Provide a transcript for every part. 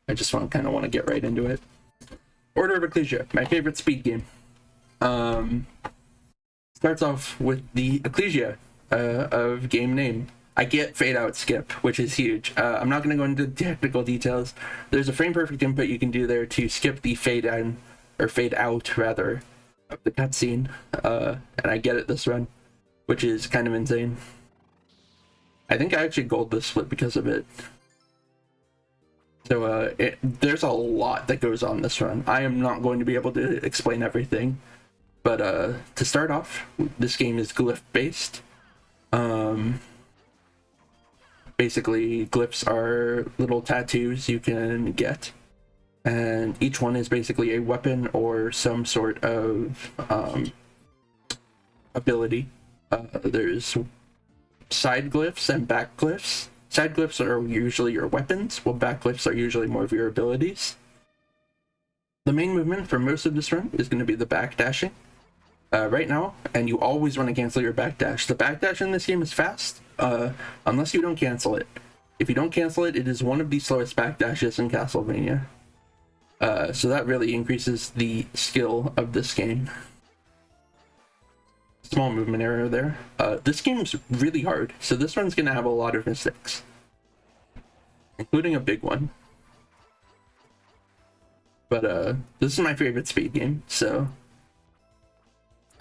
I just kind of want to get right into it. Order of Ecclesia, my favorite speed game. Starts off with the Ecclesia of game name. I get fade out skip, which is huge. I'm not going to go into technical details. There's a frame perfect input you can do there to skip the fade in, or fade out rather, of the cutscene. And I get it this run, which is kind of insane. I think I actually gold this split because of it. So there's a lot that goes on this run. I am not going to be able to explain everything. But to start off, this game is glyph based. Basically, glyphs are little tattoos you can get. And each one is basically a weapon or some sort of ability. There's side glyphs and back glyphs. Side glyphs are usually your weapons, while back glyphs are usually more of your abilities. The main movement for most of this run is going to be the backdashing. Right now, and you always want to cancel your backdash. The backdash in this game is fast, unless you don't cancel it. If you don't cancel it, it is one of the slowest backdashes in Castlevania. So that really increases the skill of this game. Small movement error there. This game's really hard, so this one's going to have a lot of mistakes, including a big one. But this is my favorite speed game, so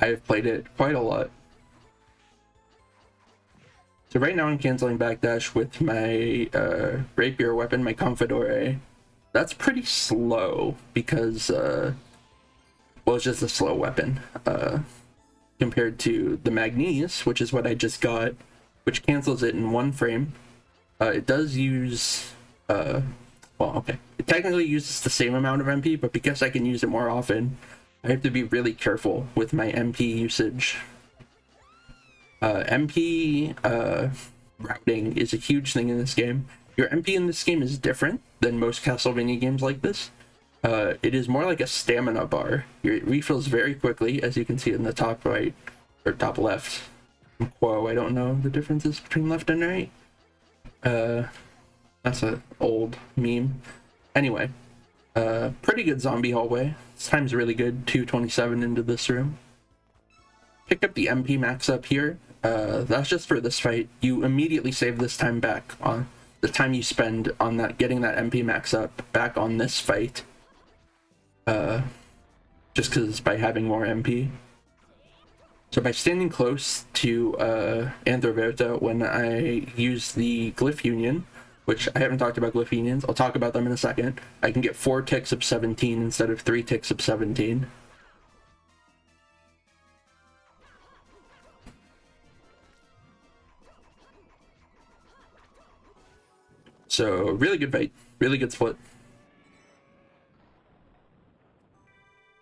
I've played it quite a lot. So right now I'm canceling backdash with my rapier weapon, my Confidore. That's pretty slow because, well, it's just a slow weapon. Compared to the Magnes, which is what I just got, which cancels it in one frame. It does use, well, okay. It technically uses the same amount of MP, but because I can use it more often, I have to be really careful with my MP usage. MP routing is a huge thing in this game. Your MP in this game is different than most Castlevania games like this. It is more like a stamina bar. It refills very quickly, as you can see in the top right, or top left. Whoa, I don't know the differences between left and right. That's an old meme. Anyway, pretty good zombie hallway. This time's really good, 227 into this room. Pick up the MP max up here. That's just for this fight. You immediately save this time back on the time you spend on that, getting that MP max up back on this fight. Just because by having more MP. So by standing close to Anthroverta when I use the Glyph Union, which I haven't talked about Glyph Unions, I'll talk about them in a second, I can get 4 ticks of 17 instead of 3 ticks of 17. So really good fight, really good split.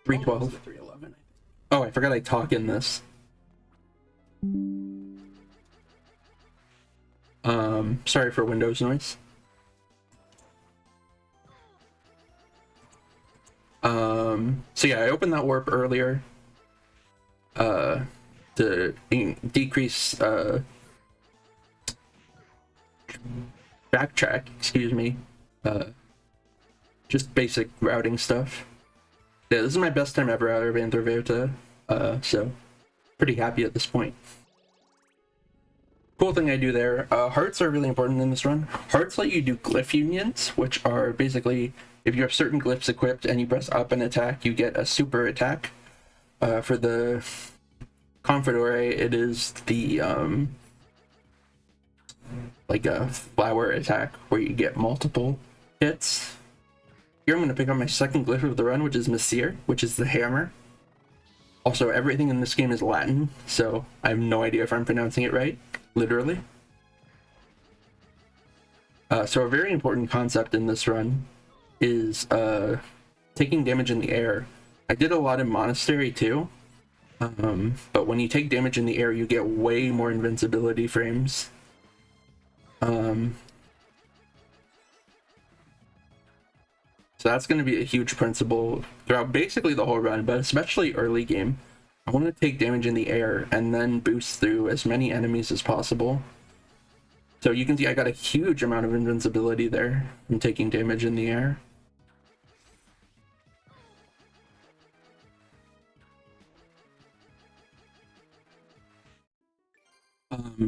312. 311. Oh, I forgot I talk in this. Sorry for Windows noise. So yeah, I opened that warp earlier to decrease backtrack, excuse me, just basic routing stuff. Yeah, this is my best time ever out of Anthroverta, so pretty happy at this point. Cool thing I do there, hearts are really important in this run. Hearts let you do glyph unions, which are basically, if you have certain glyphs equipped and you press up and attack, you get a super attack. For the Confidore, it is the, like a flower attack, where you get multiple hits. Here I'm going to pick up my second glyph of the run, which is Maneater, which is the hammer. Also, everything in this game is Latin, so I have no idea if I'm pronouncing it right, literally. So a very important concept in this run is taking damage in the air. I did a lot in Monastery too, but when you take damage in the air, you get way more invincibility frames. So that's going to be a huge principle throughout basically the whole run, but especially early game. I want to take damage in the air and then boost through as many enemies as possible. So you can see I got a huge amount of invincibility there from taking damage in the air.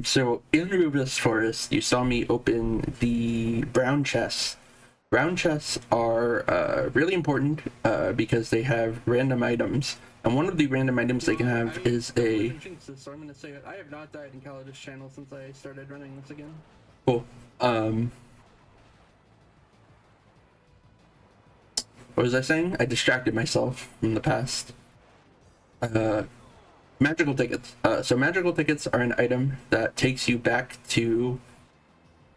So in Rubus Forest, you saw me open the brown chests. Brown chests are really important because they have random items, and one of the random items they can have is a. So I'm gonna say it. I have not died in Calidus channel since I started running this again. Cool. What was I saying? I distracted myself from the past. Magical tickets. So magical tickets are an item that takes you back to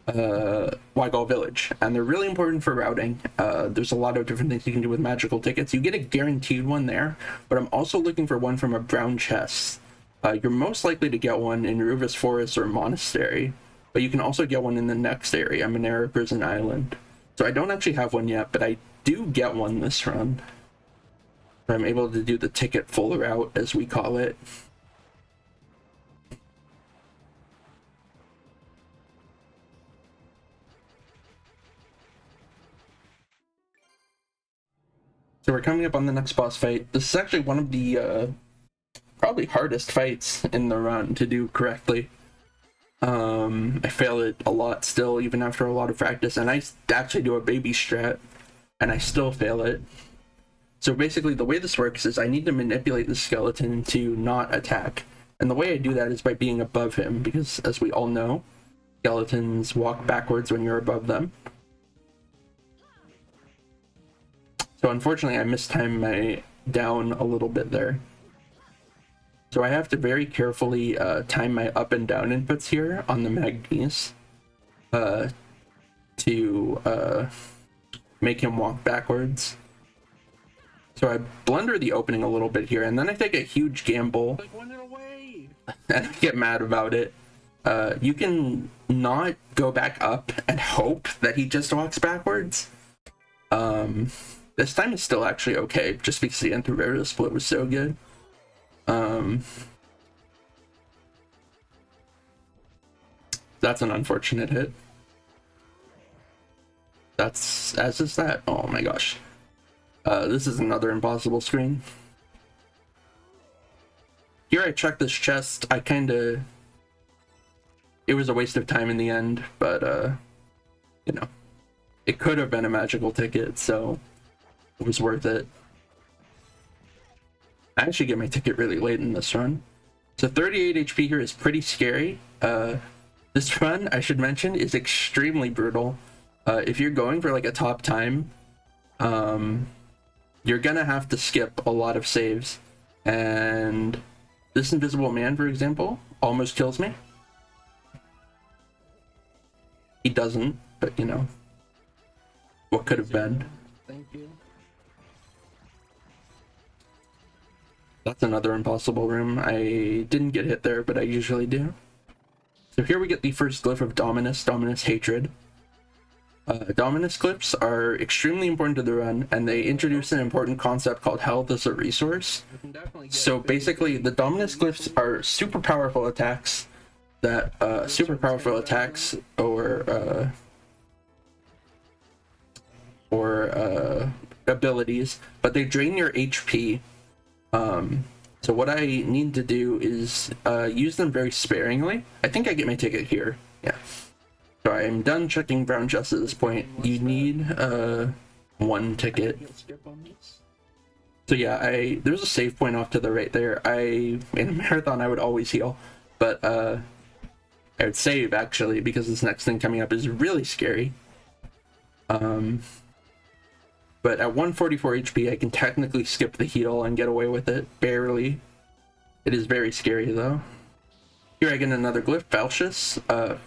Wygall Village, and they're really important for routing. There's a lot of different things you can do with magical tickets. You get a guaranteed one there, but I'm also looking for one from a brown chest. You're most likely to get one in Rubus Forest or Monastery, but you can also get one in the next area, Maneater Prison Island. So I don't actually have one yet, but I do get one this run. I'm able to do the ticket full route, as we call it. So we're coming up on the next boss fight. This is actually one of the probably hardest fights in the run to do correctly. I fail it a lot still, even after a lot of practice, and I actually do a baby strat, and I still fail it. So basically the way this works is I need to manipulate the skeleton to not attack. And the way I do that is by being above him, because as we all know, skeletons walk backwards when you're above them. So unfortunately I mistimed my down a little bit there. So I have to very carefully time my up and down inputs here on the Magnes to make him walk backwards. So I blunder the opening a little bit here, and then I take a huge gamble. Like, run it away! And I get mad about it. You can not go back up and hope that he just walks backwards. This time is still actually okay, just because the Anthroverta split was so good. That's an unfortunate hit. That's, as is that. Oh my gosh. This is another impossible screen. Here I checked this chest. I kinda... It was a waste of time in the end, but, you know. It could have been a magical ticket, so it was worth it. I actually get my ticket really late in this run. So 38 HP here is pretty scary. This run, I should mention, is extremely brutal. If you're going for like a top time, you're gonna have to skip a lot of saves. And this invisible man, for example, almost kills me. He doesn't, but you know, what could have been. Thank you. That's another impossible room. I didn't get hit there, but I usually do. So here we get the first glyph of Dominus Hatred. Dominus glyphs are extremely important to the run, and they introduce an important concept called health as a resource. So basically, the Dominus glyphs are super powerful attacks that, or abilities, but they drain your HP. So what I need to do is use them very sparingly. I think I get my ticket here. Yeah. So I'm done checking brown chests at this point. You need one ticket. So yeah, there's a save point off to the right there. In a marathon I would always heal, but I would save actually, because this next thing coming up is really scary. But at 144 HP, I can technically skip the heal and get away with it, barely. It is very scary though. Here I get another glyph, Falcius.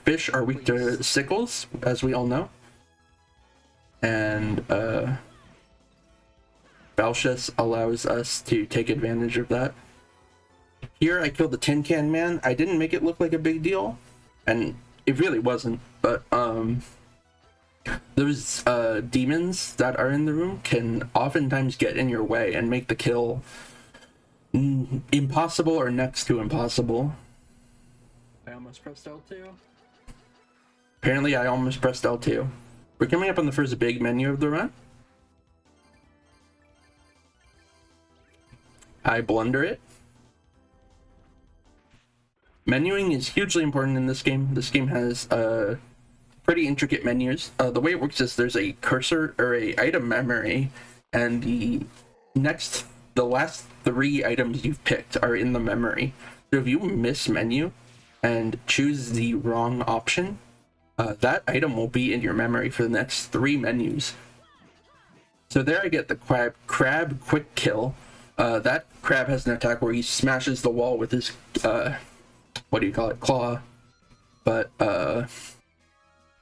Fish are weak to sickles, as we all know. And Falcius allows us to take advantage of that. Here I killed the Tin Can Man. I didn't make it look like a big deal, and it really wasn't, but those demons that are in the room can oftentimes get in your way and make the kill impossible or next to impossible. I almost pressed L2. Apparently I almost pressed L2. We're coming up on the first big menu of the run. I blunder it. Menuing is hugely important in this game. This game has pretty intricate menus. The way it works is there's a cursor or a item memory, and the last 3 items you've picked are in the memory. So if you miss menu and choose the wrong option, that item will be in your memory for the next 3 menus. So there I get the crab quick kill. That crab has an attack where he smashes the wall with his what do you call it, claw. But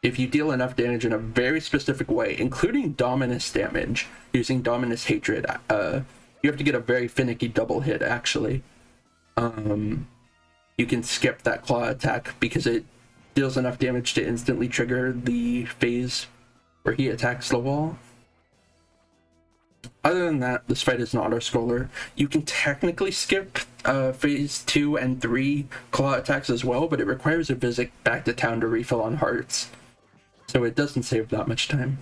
if you deal enough damage in a very specific way, including Dominus damage, using Dominus Hatred, you have to get a very finicky double hit, actually. You can skip that claw attack because it deals enough damage to instantly trigger the phase where he attacks the wall. Other than that, this fight is an auto-scroller. You can technically skip phase 2 and 3 claw attacks as well, but it requires a visit back to town to refill on hearts. So it doesn't save that much time.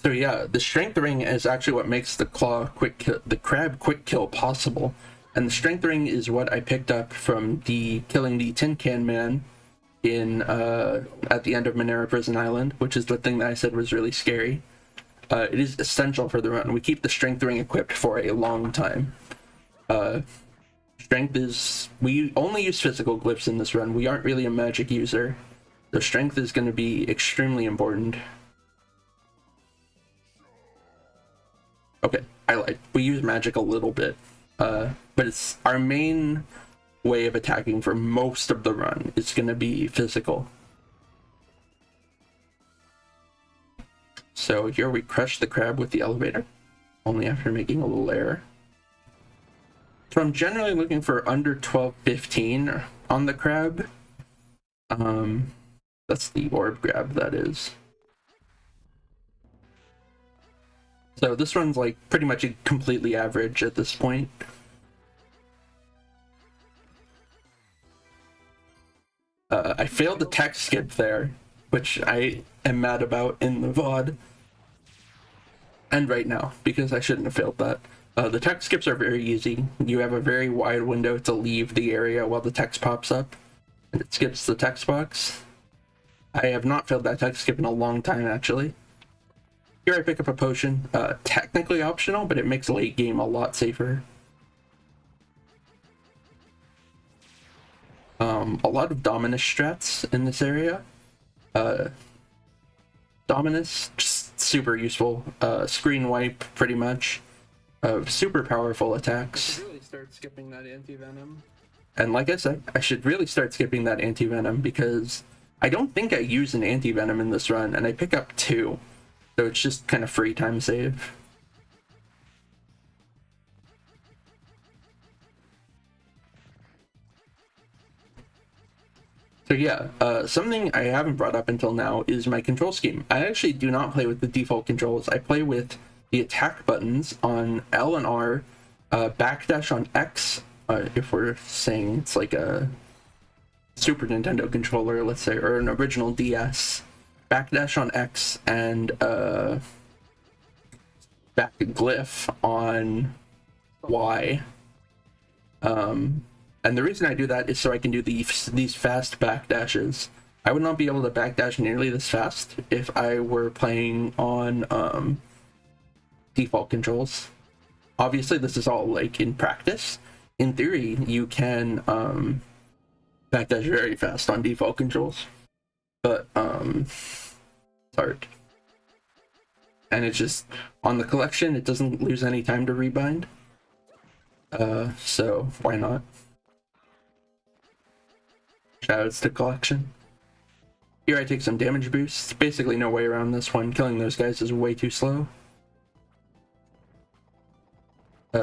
So yeah, the strength ring is actually what makes the crab quick kill possible. And the strength ring is what I picked up from killing the Tin Can Man in at the end of Maneater Prison Island, which is the thing that I said was really scary. It is essential for the run. We keep the strength ring equipped for a long time. We only use physical glyphs in this run. We aren't really a magic user. The strength is going to be extremely important. Okay, I lied. We use magic a little bit. But it's our main way of attacking for most of the run. It's going to be physical. So here we crush the crab with the elevator, only after making a little error. So I'm generally looking for under 12-15 on the crab. That's the orb grab, that is. So this run's like pretty much completely average at this point. I failed the tech skip there, which I am mad about in the VOD. And right now, because I shouldn't have failed that. The tech skips are very easy. You have a very wide window to leave the area while the text pops up, and it skips the text box. I have not failed that tech skip in a long time, actually. Here I pick up a potion, technically optional, but it makes late game a lot safer. A lot of Dominus strats in this area. Dominus, just super useful. Screen wipe, pretty much. Super powerful attacks. I should really start skipping that anti-venom. And like I said, I should really start skipping that anti-venom because I don't think I use an anti-venom in this run, and I pick up 2. So it's just kind of free time save. So yeah, something I haven't brought up until now is my control scheme. I actually do not play with the default controls. I play with the attack buttons on L and R, backdash on X, if we're saying it's like a Super Nintendo controller, let's say, or an original DS, backdash on X, and back glyph on Y. And the reason I do that is so I can do these fast backdashes. I would not be able to backdash nearly this fast if I were playing on default controls. Obviously, this is all like in practice. In theory, you can backdash very fast on default controls, but it's hard. And it's just on the collection, it doesn't lose any time to rebind. So why not? Shoutouts to collection. Here I take some damage boosts. Basically no way around this one. Killing those guys is way too slow.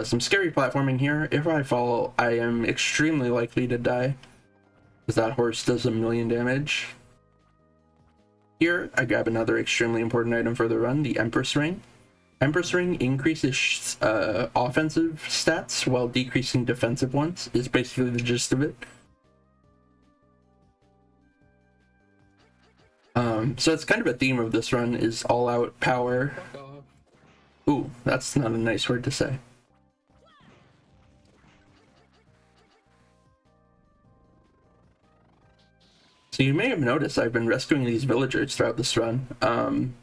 Some scary platforming here. If I fall, I am extremely likely to die, because that horse does 1,000,000 damage. Here I grab another extremely important item for the run, the Empress Ring. Empress Ring increases offensive stats while decreasing defensive ones, is basically the gist of it. So it's kind of a theme of this run, is all out power. Ooh, that's not a nice word to say. So you may have noticed I've been rescuing these villagers throughout this run.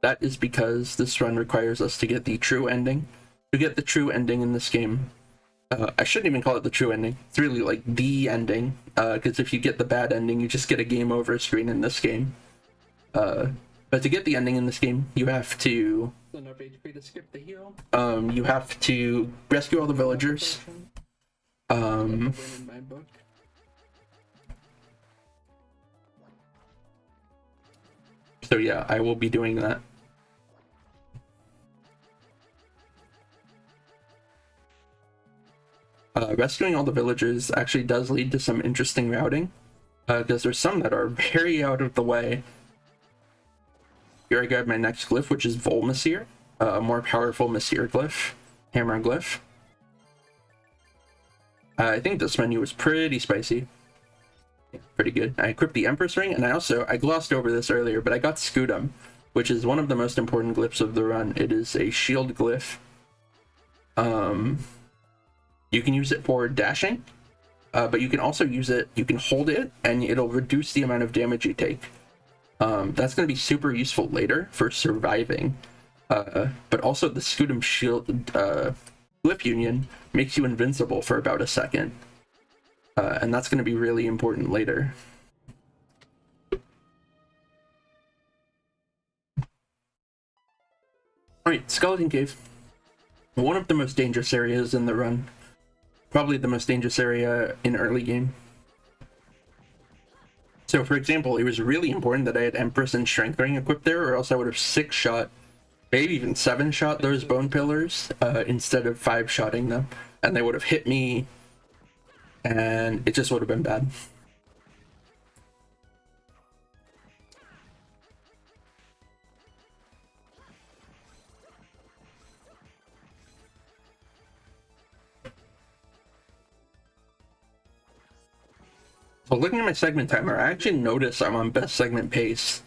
That is because this run requires us to get the true ending. To get the true ending in this game, I shouldn't even call it the true ending. It's really like the ending, because if you get the bad ending, you just get a game over screen in this game. But to get the ending in this game, you have to... Enough HP to skip the heal. You have to rescue all the villagers. So yeah, I will be doing that. Rescuing all the villagers actually does lead to some interesting routing, because there's some that are very out of the way. Here I grab my next glyph, which is Volmasir, a more powerful Masir glyph, hammer glyph. I think this menu was pretty spicy. Yeah, pretty good. I equipped the Empress Ring, and I glossed over this earlier, but I got Scutum, which is one of the most important glyphs of the run. It is a shield glyph. You can use it for dashing, but you can also use it, you can hold it, and it'll reduce the amount of damage you take. That's going to be super useful later for surviving. But also the Scutum shield glyph union makes you invincible for about a second. And that's going to be really important later. Alright, Skeleton Cave. One of the most dangerous areas in the run. Probably the most dangerous area in early game. So for example, it was really important that I had Empress and Strength Ring equipped there, or else I would have 6-shot, maybe even 7-shot those bone pillars, instead of 5-shotting them. And they would have hit me, and it just would have been bad. So looking at my segment timer, I actually notice I'm on best segment pace,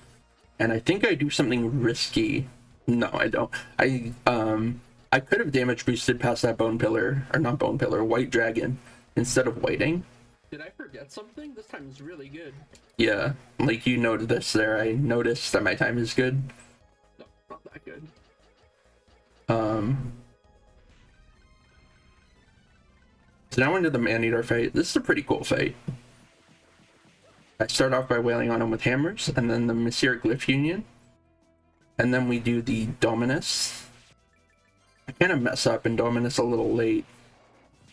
and I think I do something risky. No, I don't. I could have damage boosted past that bone pillar, or not bone pillar, white dragon, instead of waiting. Did I forget something? This time is really good. Yeah, like you noted this there. I noticed that my time is good. No, not that good. So now we're into the Maneater fight. This is a pretty cool fight. I start off by wailing on him with hammers, and then the Masir Glyph Union. And then we do the Dominus. I kind of mess up in Dominus a little late.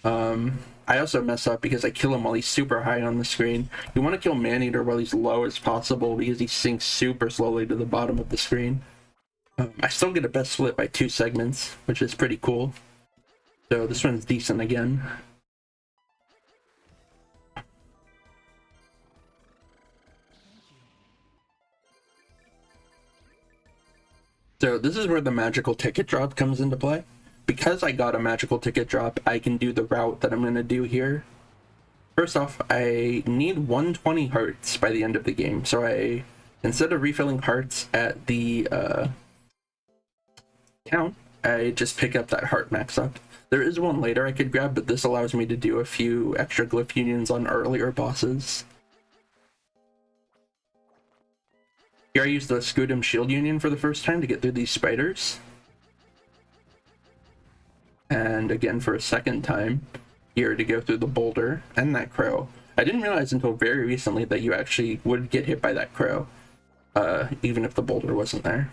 I also mess up because I kill him while he's super high on the screen. You want to kill Maneater while he's low as possible because he sinks super slowly to the bottom of the screen. I still get a best split by 2 segments, which is pretty cool. So this one's decent again. So this is where the magical ticket drop comes into play. Because I got a magical ticket drop, I can do the route that I'm going to do here. First off, I need 120 hearts by the end of the game. So instead of refilling hearts at the town, I just pick up that heart max up. There is one later I could grab, but this allows me to do a few extra glyph unions on earlier bosses. Here I use the Scutum Shield Union for the first time to get through these spiders. And again for a second time here to go through the boulder and that crow. I didn't realize until very recently that you actually would get hit by that crow, even if the boulder wasn't there.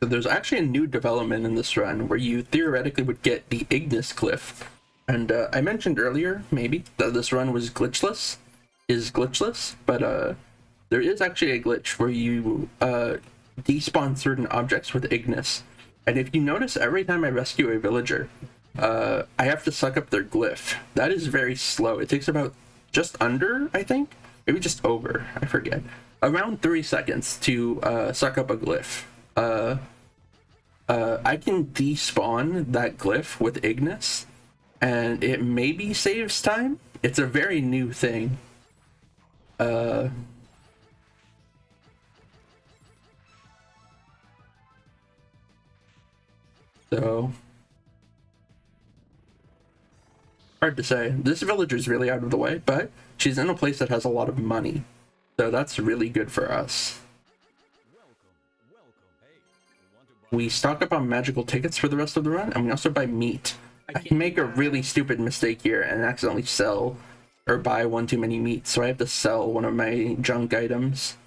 So there's actually a new development in this run where you theoretically would get the Ignis Cliff. And I mentioned earlier, maybe, that this run was glitchless, but there is actually a glitch where you despawn certain objects with Ignis. And if you notice, every time I rescue a villager, I have to suck up their glyph. That is very slow. It takes about just under, I think, maybe just over, I forget, around 3 seconds to suck up a glyph. I can despawn that glyph with Ignis, and it maybe saves time. It's a very new thing. So hard to say. This villager's really out of the way, but she's in a place that has a lot of money, so that's really good for us. We stock up on magical tickets for the rest of the run, and we also buy meat. I can make a really stupid mistake here and accidentally sell or buy one too many meats, so I have to sell one of my junk items.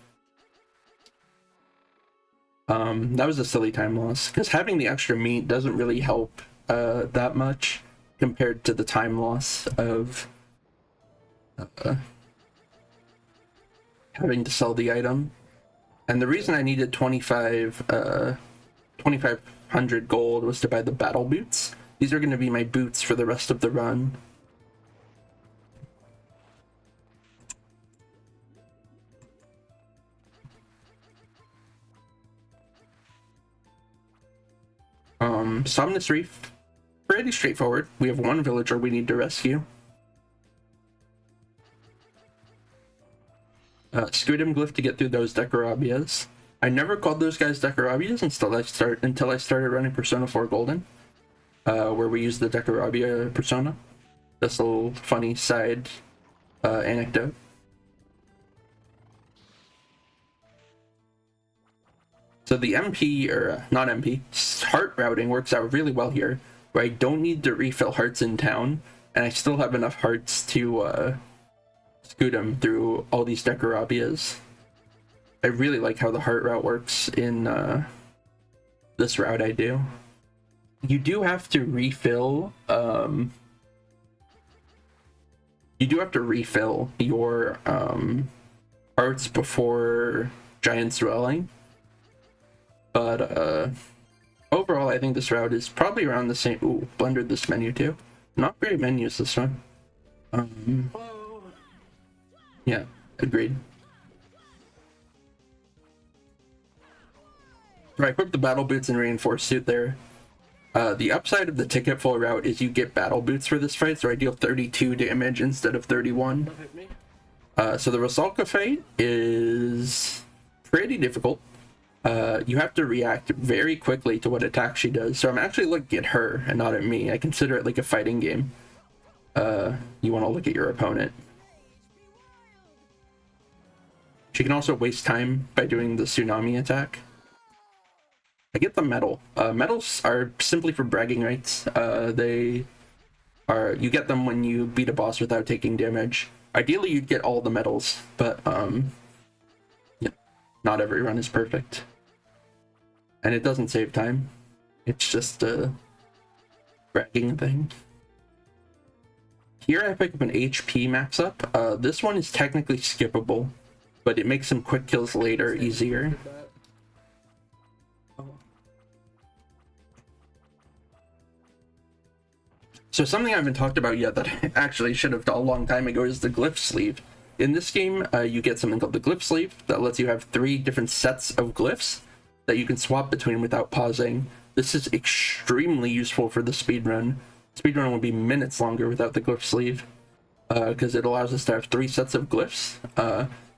That was a silly time loss, because having the extra meat doesn't really help that much compared to the time loss of having to sell the item. And the reason I needed 2,500 gold was to buy the battle boots. These are going to be my boots for the rest of the run. Somnus Reef, pretty straightforward. We have one villager we need to rescue. Scudem glyph to get through those Decarabias. I never called those guys Decarabias until I started running Persona 4 Golden, where we use the Decarabia persona. This little funny side anecdote. So the MP, or not MP, heart routing works out really well here, where I don't need to refill hearts in town, and I still have enough hearts to scoot them through all these Decarabias. I really like how the heart route works in this route I do. You do have to refill your hearts before Giant's Dwelling. But overall, I think this route is probably around the same. Ooh, blundered this menu too. Not great menus this one. Yeah, agreed. Right, equip the battle boots and reinforced suit there. The upside of the ticket full route is you get battle boots for this fight, so I deal 32 damage instead of 31. So the Rusalka fight is pretty difficult. You have to react very quickly to what attack she does. So I'm actually looking at her and not at me. I consider it like a fighting game. You want to look at your opponent. She can also waste time by doing the tsunami attack. I get the medal. Medals are simply for bragging rights. You get them when you beat a boss without taking damage. Ideally, you'd get all the medals, but yeah, not every run is perfect. And it doesn't save time. It's just a bragging thing. Here I pick up an HP max up. This one is technically skippable, but it makes some quick kills later easier. So something I haven't talked about yet that I actually should have done a long time ago is the glyph sleeve. In this game, you get something called the glyph sleeve that lets you have 3 different sets of glyphs that you can swap between without pausing. This is extremely useful for the speedrun. Speedrun will be minutes longer without the glyph sleeve, because it allows us to have 3 sets of glyphs.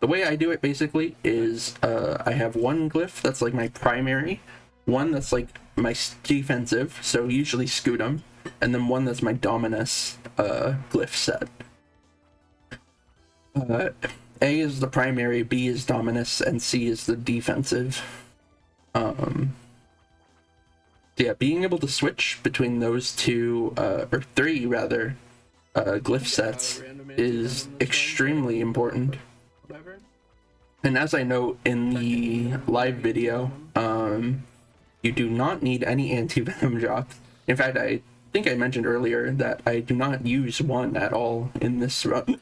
The way I do it basically is I have one glyph that's like my primary, one that's like my defensive, so usually Scudem, and then one that's my Dominus glyph set. A is the primary, B is Dominus, and C is the defensive. Yeah, being able to switch between those 2, or 3 rather, glyph sets is extremely important. And as I note in the live video, you do not need any anti-venom drops. In fact, I think I mentioned earlier that I do not use one at all in this run.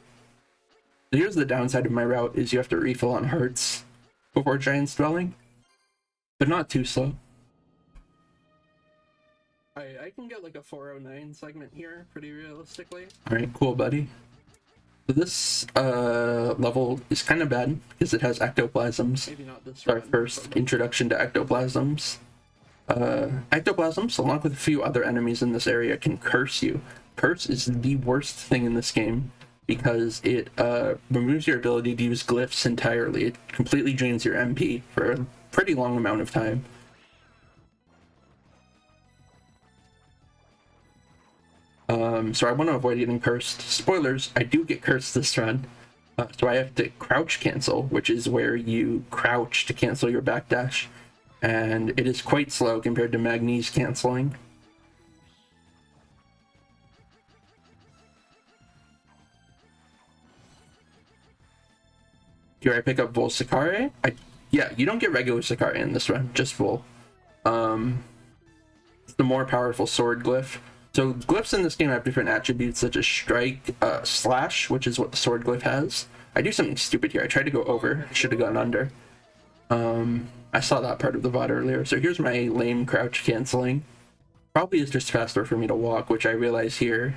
So here's the downside of my route, is you have to refill on hearts before Giant's Dwelling, but not too slow. I can get like a 409 segment here pretty realistically. Alright, cool, buddy. So this level is kind of bad because it has ectoplasms. Maybe not this. Our first introduction to ectoplasms. Ectoplasms, along with a few other enemies in this area, can curse you. Curse is the worst thing in this game because it removes your ability to use glyphs entirely. It completely drains your MP for a pretty long amount of time. So I want to avoid getting cursed. Spoilers, I do get cursed this run. So I have to crouch cancel, which is where you crouch to cancel your backdash. And it is quite slow compared to Magni's canceling. Here I pick up Vol Sicare. Yeah, you don't get regular Sicare in this run, just Vol. It's the more powerful sword glyph. So glyphs in this game have different attributes such as strike, slash, which is what the sword glyph has. I do something stupid here. I tried to go over, should have gone under. I saw that part of the VOD earlier. So here's my lame crouch canceling. Probably is just faster for me to walk, which I realize here.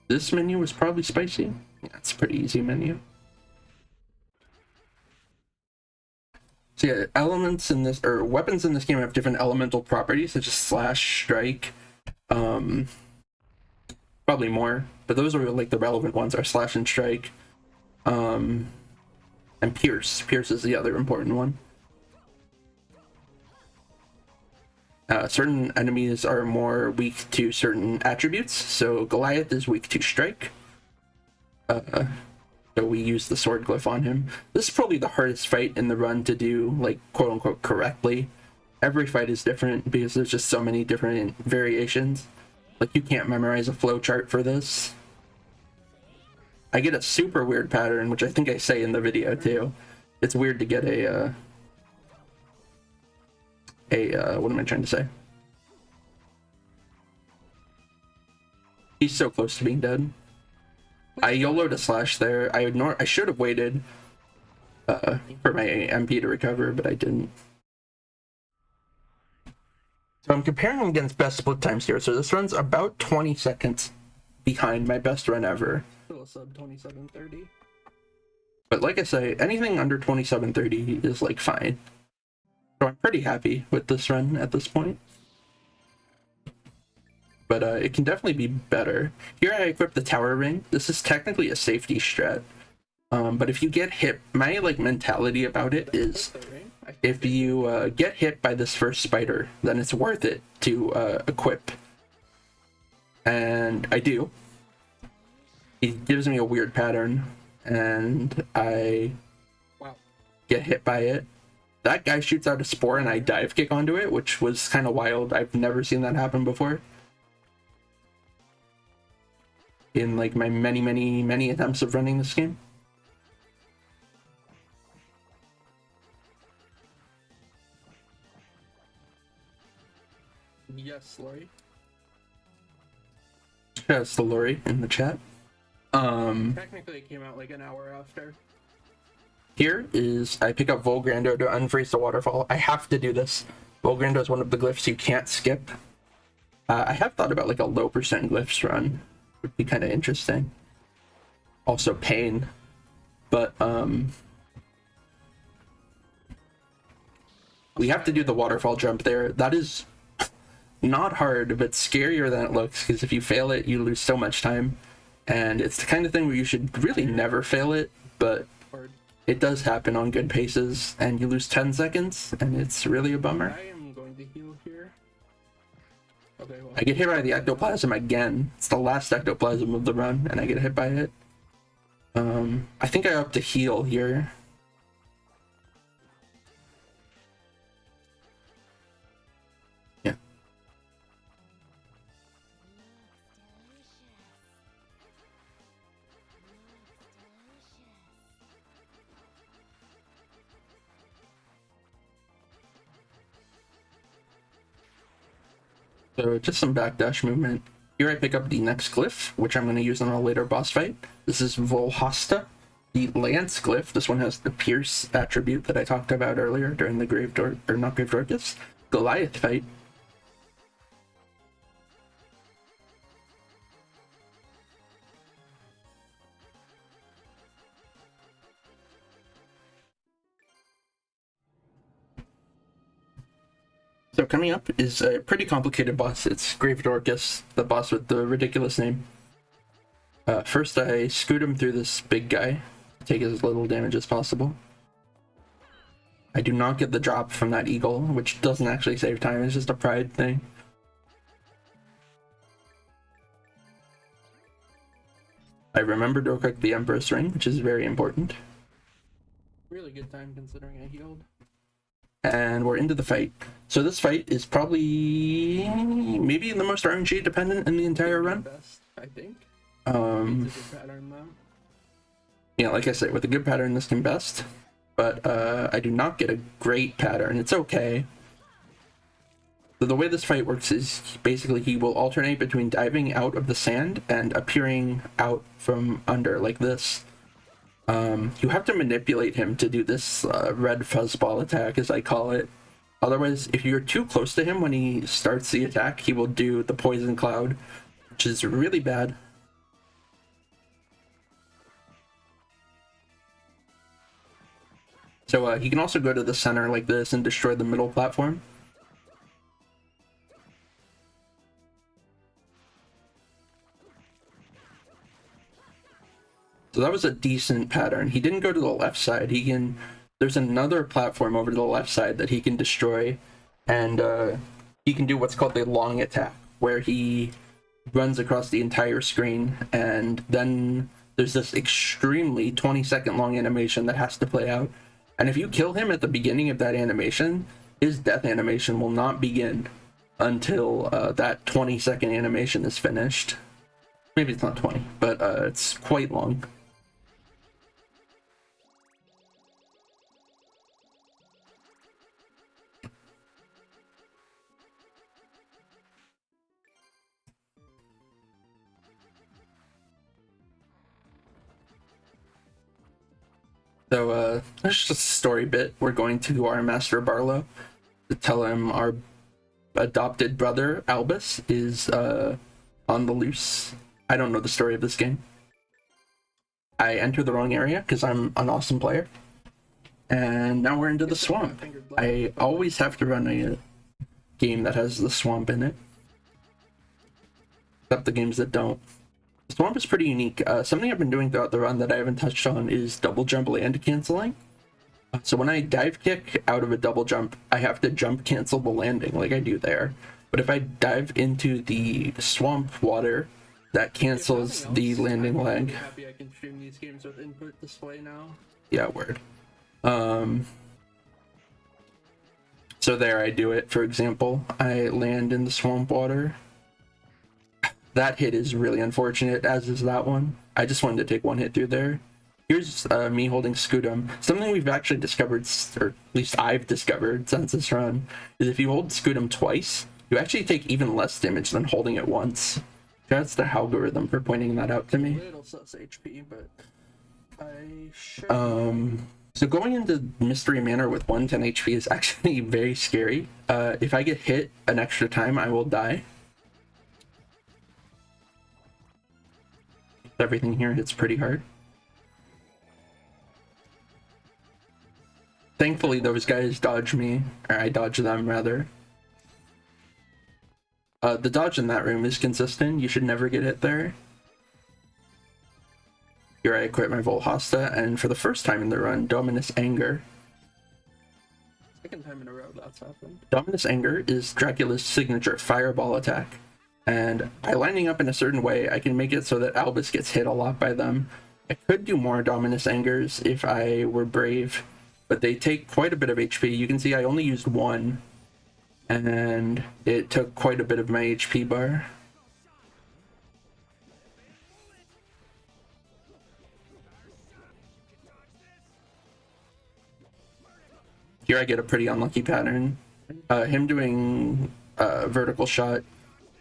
This menu was probably spicy. Yeah, it's a pretty easy menu. So yeah, elements in this, or weapons in this game have different elemental properties, such as slash, strike, probably more, but those are like the relevant ones are slash and strike, and pierce. Pierce is the other important one. Certain enemies are more weak to certain attributes, so Goliath is weak to strike. So we use the sword glyph on him. This is probably the hardest fight in the run to do, like, quote-unquote, correctly. Every fight is different because there's just so many different variations. Like, you can't memorize a flowchart for this. I get a super weird pattern, which I think I say in the video, too. It's weird to get what am I trying to say? He's so close to being dead. I YOLO'd a slash there. I should have waited for my MP to recover, but I didn't. So I'm comparing them against best split times here. So this run's about 20 seconds behind my best run ever. Still a sub 27:30. But like I say, anything under 27:30 is like fine. So I'm pretty happy with this run at this point. But it can definitely be better. Here I equip the tower ring. This is technically a safety strat. But if you get hit, my like mentality about it is if you get hit by this first spider, then it's worth it to equip. And I do. He gives me a weird pattern and I get hit by it. That guy shoots out a spore and I dive kick onto it, which was kind of wild. I've never seen that happen before. In like my many attempts of running this game. Yes, Lori. That's the Lori in the chat. Technically it came out like an hour after. Here is I pick up Volgrando to unfreeze the waterfall. I have to do this. Volgrando is one of the glyphs you can't skip. I have thought about like a low percent glyphs run. Would be kind of interesting. Also pain, but we have to do the waterfall jump there. That is not hard, but scarier than it looks, because if you fail it, you lose so much time, and it's the kind of thing where you should really never fail it, but it does happen on good paces, and you lose 10 seconds, and it's really a bummer. I am going to heal here. Okay, well, I get hit by the ectoplasm again. It's the last ectoplasm of the run, and I get hit by it. I think I up to heal here. Yeah. So just some backdash movement. Here I pick up the next glyph, which I'm going to use in a later boss fight. This is Volhasta, the Lance glyph. This one has the Pierce attribute that I talked about earlier during the Gravedorcus Goliath fight. So coming up is a pretty complicated boss. It's Gravedorcus, the boss with the ridiculous name. First I scoot him through this big guy, take as little damage as possible. I do not get the drop from that eagle, which doesn't actually save time, it's just a pride thing. I remember to equip the Empress Ring, which is very important. Really good time considering I healed. And we're into the fight. So this fight is probably maybe the most RNG dependent in the entire run. Best, I think. It's a good pattern though. Yeah, like I said, with a good pattern this can best. But I do not get a great pattern. It's okay. So the way this fight works is basically he will alternate between diving out of the sand and appearing out from under like this. You have to manipulate him to do this red fuzzball attack, as I call it. Otherwise, if you're too close to him when he starts the attack, he will do the poison cloud, which is really bad. So he can also go to the center like this and destroy the middle platform. So that was a decent pattern. He didn't go to the left side. There's another platform over to the left side that he can destroy, and he can do what's called the long attack, where he runs across the entire screen, and then there's this extremely 20-second long animation that has to play out. And if you kill him at the beginning of that animation, his death animation will not begin until that 20-second animation is finished. Maybe it's not 20, but it's quite long. So there's just a story bit. We're going to our Master Barlow to tell him our adopted brother Albus is on the loose. I don't know the story of this game. I entered the wrong area because I'm an awesome player. And now we're into the swamp. I always have to run a game that has the swamp in it. Except the games that don't. The swamp is pretty unique. Something I've been doing throughout the run that I haven't touched on is double jump land canceling. So when I dive kick out of a double jump, I have to jump cancel the landing like I do there. But if I dive into the swamp water, that cancels the landing leg. I'm happy I can stream these games with input display now. Yeah, word. So there I do it. For example, I land in the swamp water. That hit is really unfortunate, as is that one. I just wanted to take one hit through there. Here's me holding Scudum. Something we've actually discovered, or at least I've discovered since this run, is if you hold Scudum twice, you actually take even less damage than holding it once. That's the algorithm for pointing that out to me. Little sus HP, but I should. So going into Mystery Manor with 110 HP is actually very scary. If I get hit an extra time, I will die. Everything here hits pretty hard. Thankfully, those guys dodge me, or I dodge them rather. The dodge in that room is consistent. You should never get hit there. Here I equip my Volhasta, and for the first time in the run, Dominus Anger. Second time in a row that's happened. Dominus Anger is Dracula's signature fireball attack. And by lining up in a certain way, I can make it so that Albus gets hit a lot by them. I could do more Dominus Angers if I were brave, but they take quite a bit of HP. You can see I only used one, and it took quite a bit of my HP bar. Here I get a pretty unlucky pattern. Him doing a vertical shot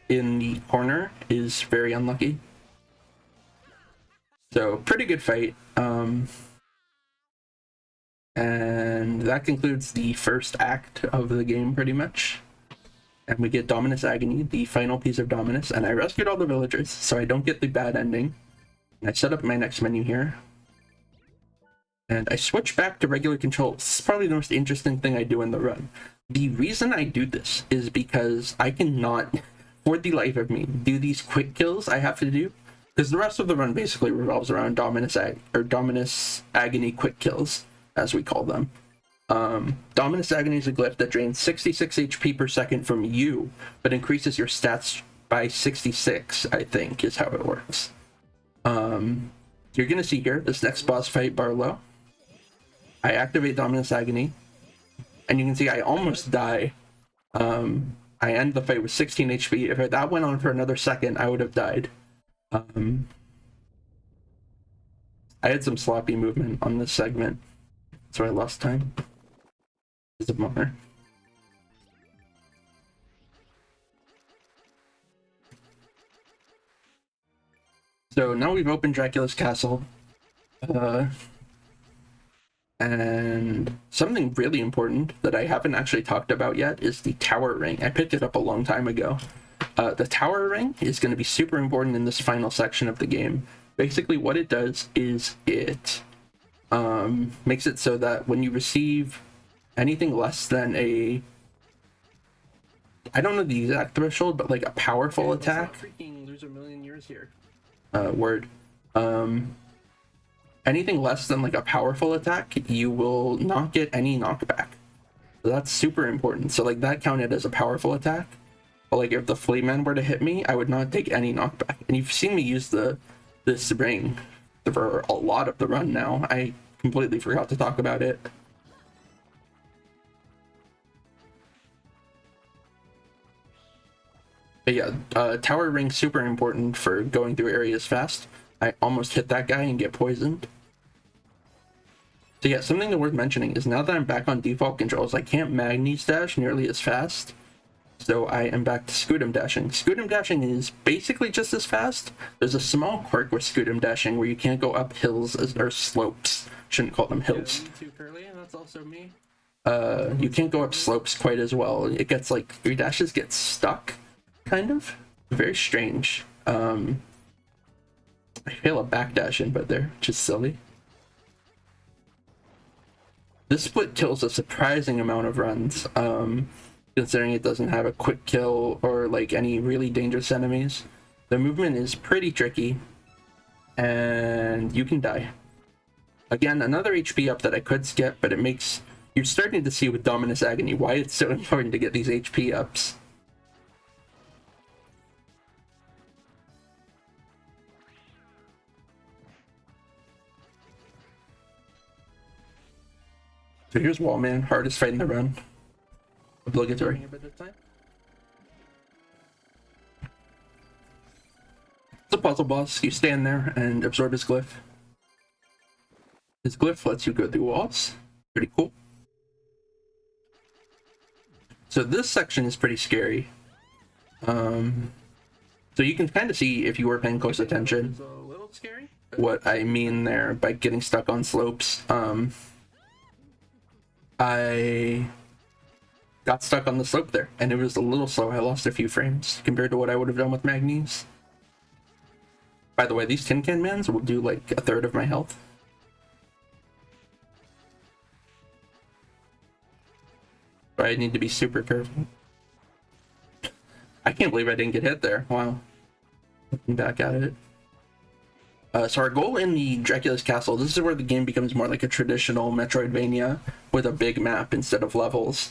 in the corner is very unlucky. So pretty good fight. And that concludes the first act of the game pretty much. And we get Dominus Agony, the final piece of Dominus, and I rescued all the villagers so I don't get the bad ending. And I set up my next menu here. And I switch back to regular controls. This is probably the most interesting thing I do in the run. The reason I do this is because I cannot, for the life of me, do these quick kills I have to do. Because the rest of the run basically revolves around Dominus Agony quick kills, as we call them. Dominus Agony is a glyph that drains 66 HP per second from you, but increases your stats by 66, I think, is how it works. You're gonna see here, this next boss fight, Barlow. I activate Dominus Agony, and you can see I almost die. I end the fight with 16 HP. If that went on for another second, I would have died. I had some sloppy movement on this segment, so I lost time. It's a bummer. So now we've opened Dracula's castle. And something really important that I haven't actually talked about yet is the tower ring. I picked it up a long time ago. The tower ring is going to be super important in this final section of the game. Basically what it does is it makes it so that when you receive anything less than a, I don't know the exact threshold, but like a powerful attack. Freaking lose a million years here. Anything less than like a powerful attack, you will not get any knockback. So that's super important. So like that counted as a powerful attack. But like if the Flayman were to hit me, I would not take any knockback. And you've seen me use this ring for a lot of the run now. I completely forgot to talk about it. But yeah, tower ring super important for going through areas fast. I almost hit that guy and get poisoned. So yeah, something worth mentioning is now that I'm back on default controls, I can't Magni's dash nearly as fast. So I am back to Scudam dashing. Scudam dashing is basically just as fast. There's a small quirk with Scudam dashing where you can't go up hills or slopes. Shouldn't call them hills. Yeah, too curly, and that's also me. You can't go up slopes quite as well. It gets like your dashes get stuck, kind of. Very strange. I fail a backdash in, but they're just silly. This split kills a surprising amount of runs, considering it doesn't have a quick kill or like any really dangerous enemies. The movement is pretty tricky, and you can die. Again, another HP up that I could skip, but it makes, you're starting to see with Dominus Agony why it's so important to get these HP ups. So here's Wallman, hardest fight in the run. Obligatory. It's a puzzle boss. You stand there and absorb his glyph. His glyph lets you go through walls. Pretty cool. So this section is pretty scary. So you can kind of see, if you were paying close attention, a little scary, what I mean there by getting stuck on slopes. I got stuck on the slope there, and it was a little slow. I lost a few frames compared to what I would have done with Magni's. By the way, these tin can mans will do like a third of my health. But I need to be super careful. I can't believe I didn't get hit there. Wow. Looking back at it. So our goal in the Dracula's castle, this is where the game becomes more like a traditional Metroidvania with a big map instead of levels.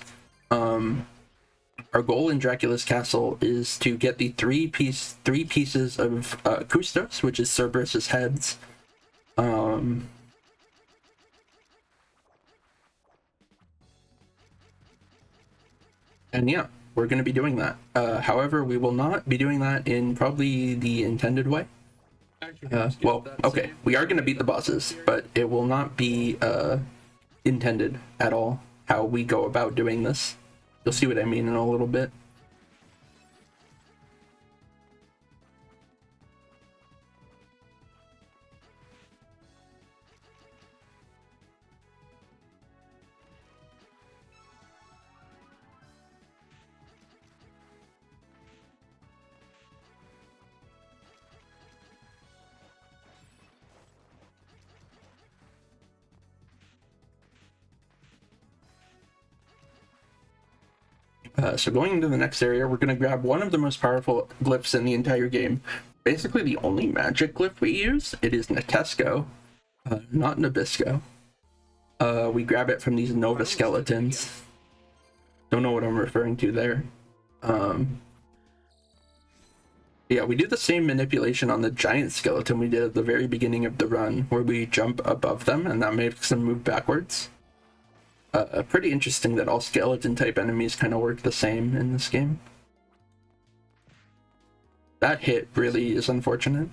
Our goal in Dracula's castle is to get the three pieces of Kustos, which is Cerberus's heads. And yeah, we're going to be doing that. However, we will not be doing that in probably the intended way. Well, okay, we are going to beat the bosses, but it will not be intended at all how we go about doing this. You'll see what I mean in a little bit. So going into the next area, we're going to grab one of the most powerful glyphs in the entire game. Basically the only magic glyph we use. It is Netesco, not Nabisco. We grab it from these Nova skeletons. Don't know what I'm referring to there. Yeah, we do the same manipulation on the giant skeleton we did at the very beginning of the run, where we jump above them and that makes them move backwards. Pretty interesting that all skeleton type enemies kind of work the same in this game. That hit really is unfortunate.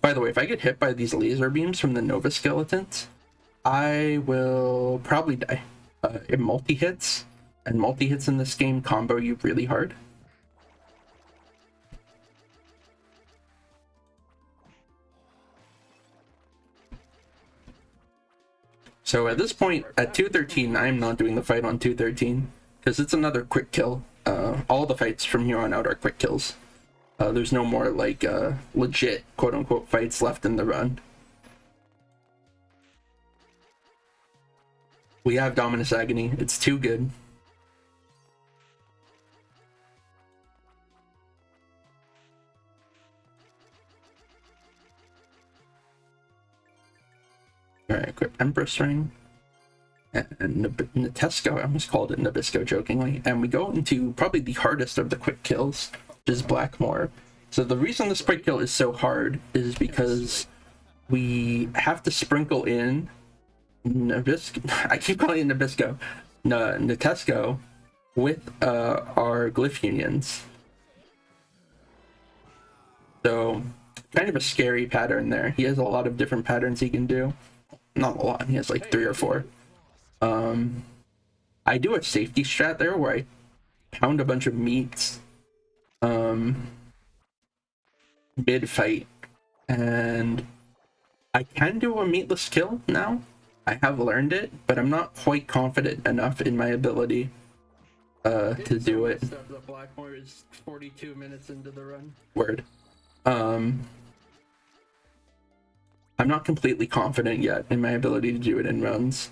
By the way, if I get hit by these laser beams from the Nova skeletons, I will probably die. It multi-hits, and multi-hits in this game combo you really hard. So at this point, at 213, I'm not doing the fight on 213, because it's another quick kill. All the fights from here on out are quick kills. There's no more, like, legit, quote-unquote, fights left in the run. We have Dominus Agony. It's too good. Alright, equip Empress Ring. And Netesco, I almost called it Nabisco jokingly. And we go into probably the hardest of the quick kills, which is Blackmore. So the reason this quick kill is so hard is because we have to sprinkle in Nabisco, I keep calling it Nabisco, Netesco, with our glyph unions. So kind of a scary pattern there. He has a lot of different patterns he can do. Not a lot, he has like 3 or 4. I do a safety strat there where I pound a bunch of meats mid fight, and I can do a meatless kill now. I have learned it, but I'm not quite confident enough in my ability to do it. The Blackmore is 42 minutes into the run. Word. I'm not completely confident yet in my ability to do it in runs.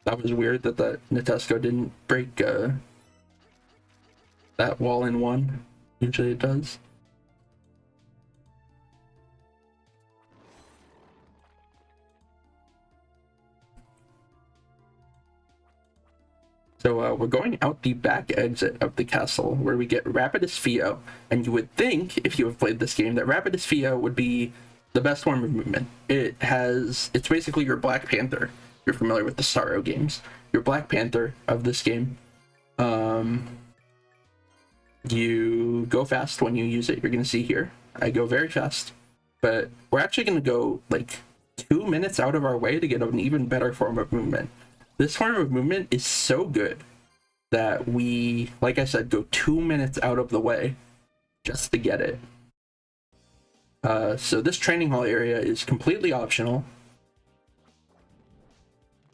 That was weird that the Netesco didn't break that wall in one. Usually it does. So we're going out the back exit of the castle, where we get Rapidus Fio, and you would think, if you have played this game, that Rapidus Fio would be the best form of movement. It's basically your Black Panther. You're familiar with the Sorrow games. Your Black Panther of this game. You go fast when you use it. You're going to see here. I go very fast, but we're actually going to go like 2 minutes out of our way to get an even better form of movement. This form of movement is so good that we, like I said, go 2 minutes out of the way just to get it. So this training hall area is completely optional.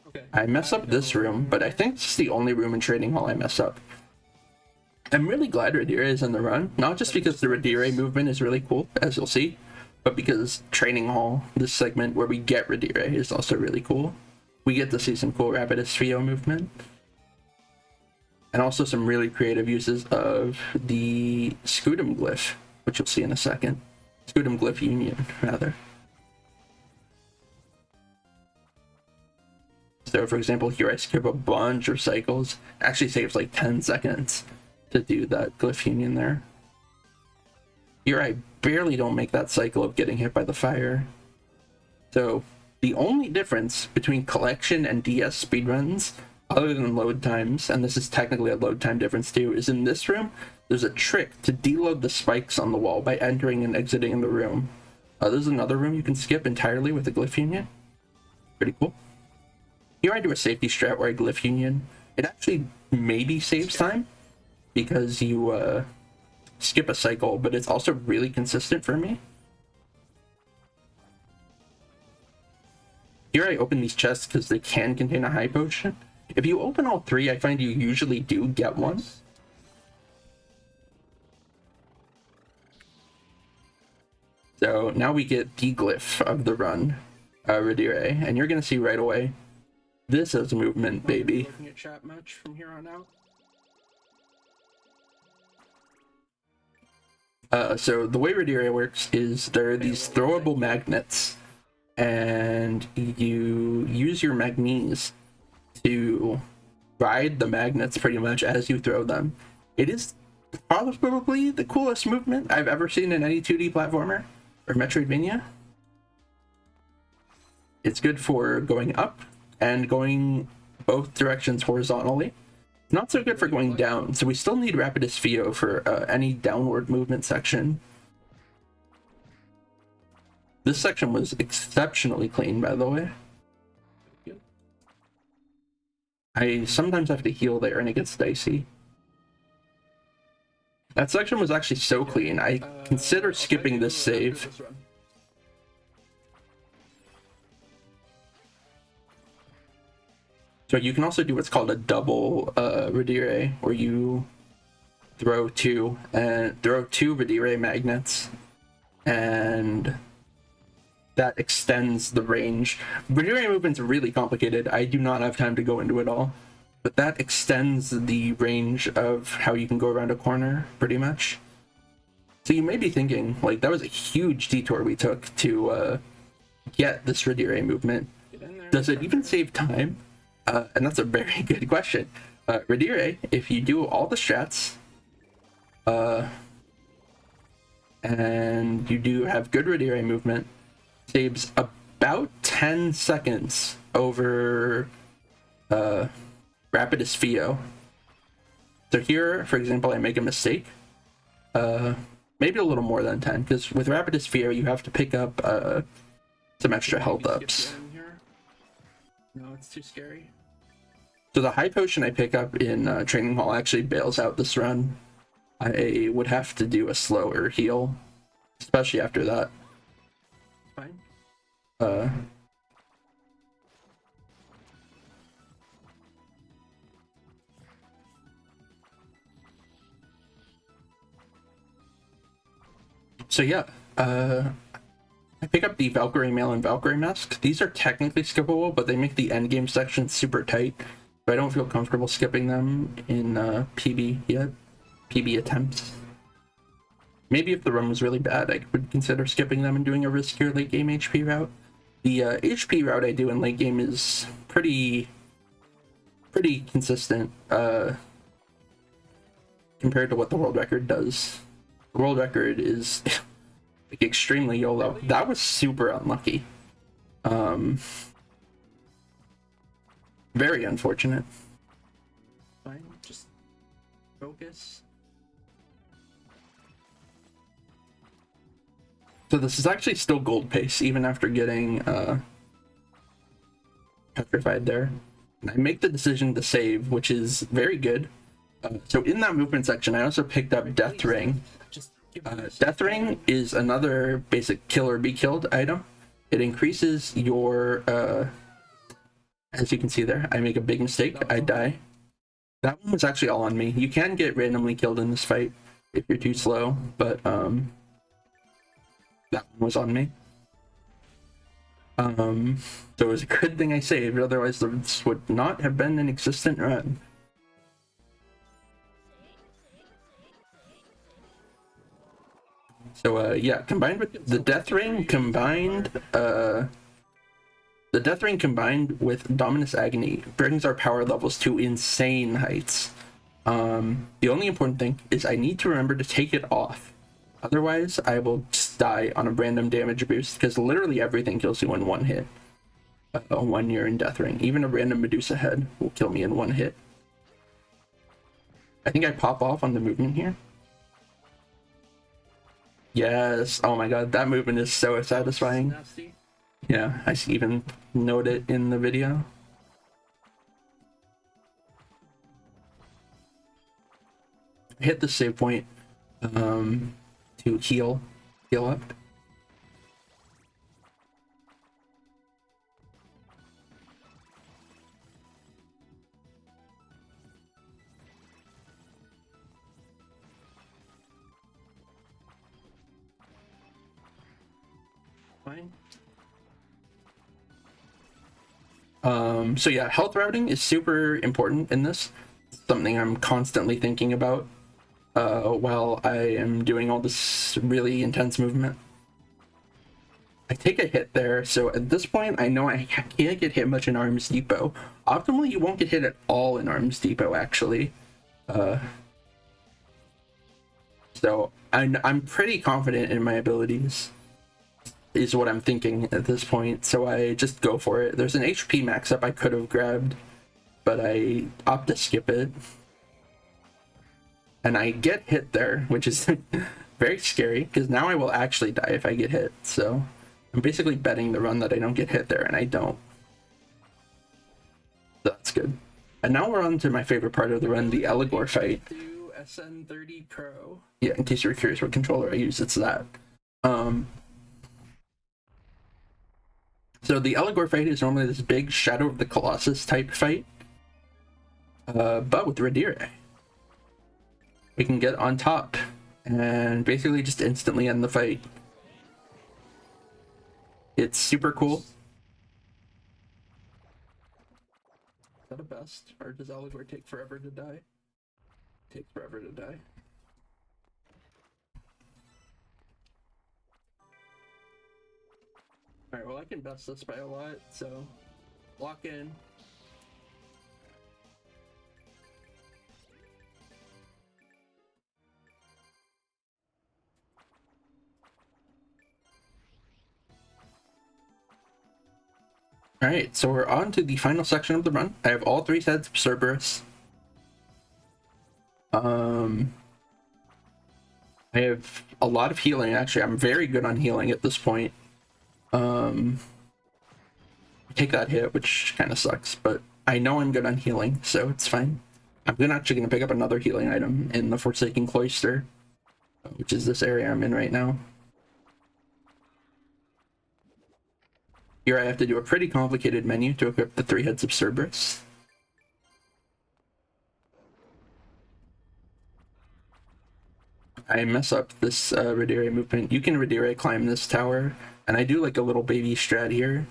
Okay. I mess up this room, but I think this is the only room in training hall I mess up. I'm really glad Redire is in the run, not just because the Redire movement is really cool, as you'll see, but because training hall, this segment where we get Redire, is also really cool. We get to see some cool Rapidus Fio movement. And also some really creative uses of the Scutum glyph, which you'll see in a second. Scutum glyph union, rather. So for example, here I skip a bunch of cycles. Actually saves like 10 seconds to do that glyph union there. Here I barely don't make that cycle of getting hit by the fire. So the only difference between collection and DS speedruns, other than load times, and this is technically a load time difference too, is in this room, there's a trick to deload the spikes on the wall by entering and exiting the room. There's another room you can skip entirely with a glyph union. Pretty cool. Here I do a safety strat where I glyph union. It actually maybe saves time, because you skip a cycle, but it's also really consistent for me. Here I open these chests because they can contain a high potion. If you open all 3, I find you usually do get one. So now we get the glyph of the run, Redire, and you're going to see right away This is movement, baby. Looking at chat much from here on out. So the way Redire works is there are these throwable magnets, and you use your magnes to ride the magnets pretty much as you throw them. It is probably the coolest movement I've ever seen in any 2D platformer or Metroidvania. It's good for going up and going both directions horizontally. Not so good for going down, so we still need Rapidus Fio for any downward movement section. This section was exceptionally clean, by the way. I sometimes have to heal there and it gets dicey. That section was actually so clean, I consider skipping this save. So you can also do what's called a double Redire, where you throw two Redire magnets, and that extends the range. Redire movement's really complicated. I do not have time to go into it all, but that extends the range of how you can go around a corner, pretty much. So you may be thinking, like, that was a huge detour we took to get this Redire movement. Does it even save time? And that's a very good question. Redire, if you do all the strats, and you do have good Redire movement, saves about 10 seconds over Rapidus Fio. So here, for example, I make a mistake. Maybe a little more than 10, because with Rapidus Fio, you have to pick up some extra health ups. No, it's too scary. So the high potion I pick up in Training Hall actually bails out this run. I would have to do a slower heal, especially after that. Fine. So yeah, I pick up the Valkyrie Mail and Valkyrie Mask. These are technically skippable, but they make the endgame section super tight. So I don't feel comfortable skipping them in PB yet. PB attempts. Maybe if the run was really bad, I would consider skipping them and doing a riskier late game HP route. The HP route I do in late game is pretty consistent compared to what the world record does. The world record is like extremely YOLO. That was super unlucky. Very unfortunate. Fine, just focus. So this is actually still gold pace, even after getting petrified there. And I make the decision to save, which is very good. So in that movement section, I also picked up Death Ring. Death Ring is another basic kill or be killed item. It increases your, as you can see there, I make a big mistake, I die. That one was actually all on me. You can get randomly killed in this fight if you're too slow, but that one was on me. So it was a good thing I saved, otherwise this would not have been an existent run. So yeah, combined with the Death Ring, combined with Dominus Agony brings our power levels to insane heights. The only important thing is I need to remember to take it off. Otherwise, I will just die on a random damage boost, because literally everything kills you in one hit when you're in Death Ring. Even a random Medusa head will kill me in one hit. I think I pop off on the movement here. Yes, oh my god, that movement is so satisfying. Yeah, I even note it in the video. I hit the save point to heal up. Fine. So yeah, health routing is super important in this. It's something I'm constantly thinking about while I am doing all this really intense movement. I take a hit there, so at this point I know I can't get hit much in Arms Depot. Optimally, you won't get hit at all in Arms Depot, actually. So I'm pretty confident in my abilities, is what I'm thinking at this point, so I just go for it. There's an HP max up I could have grabbed, but I opt to skip it. And I get hit there, which is very scary, because now I will actually die if I get hit, so I'm basically betting the run that I don't get hit there, and I don't. So that's good. And now we're on to my favorite part of the run, the Eligor fight. SN30 Pro. Yeah, in case you're curious what controller I use, it's that. So the Eligor fight is normally this big Shadow of the Colossus type fight, but with Redire. We can get on top and basically just instantly end the fight. It's super cool. Is that a best? Or does Eligor take forever to die? It takes forever to die. Alright, well I can best this by a lot, so lock in. Alright, so we're on to the final section of the run. I have all 3 sets of Cerberus. I have a lot of healing, actually. I'm very good on healing at this point. Take that hit, which kind of sucks, but I know I'm good on healing, so it's fine. I'm actually going to pick up another healing item in the Forsaken Cloister, which is this area I'm in right now. Here I have to do a pretty complicated menu to equip the 3 heads of Cerberus. I mess up this Redire movement. You can Redire climb this tower, and I do like a little baby strat here.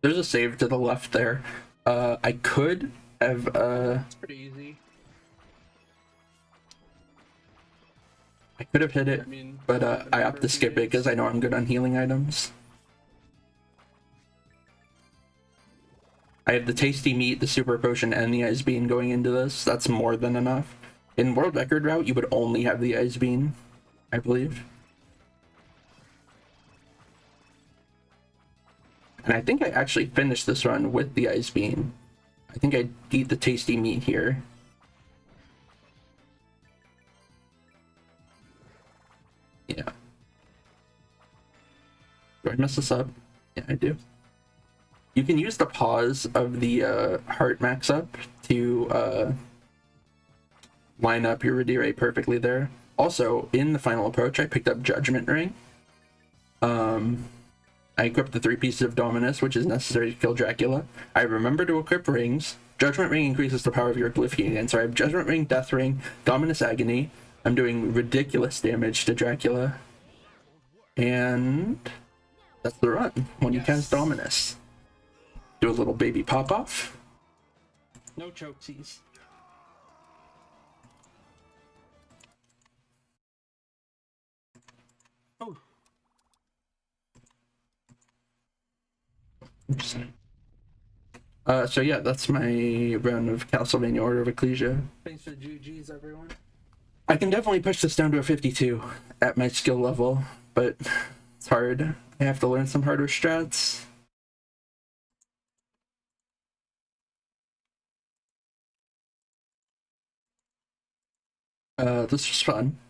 There's a save to the left there. I could have it's pretty easy. I could have hit it, but I opt to skip it because I know I'm good on healing items. I have the tasty meat, the super potion, and the ice bean going into this. That's more than enough. In world record route, you would only have the ice bean, I believe. And I think I actually finished this run with the ice bean. I think I eat the tasty meat here. Yeah. Do I mess this up? Yeah, I do. You can use the pause of the heart max up to line up your Redire perfectly there. Also, in the final approach, I picked up Judgment Ring. I equipped the 3 pieces of Dominus, which is necessary to kill Dracula. I remember to equip rings. Judgment Ring increases the power of your glyph union. So I have Judgment Ring, Death Ring, Dominus Agony. I'm doing ridiculous damage to Dracula. And that's the run when you cast Dominus. Do a little baby pop-off. No chokesies. Oh. Interesting. So yeah, that's my run of Castlevania Order of Ecclesia. Thanks for the GGs, everyone. I can definitely push this down to a 52 at my skill level, but it's hard. I have to learn some harder strats. This was fun.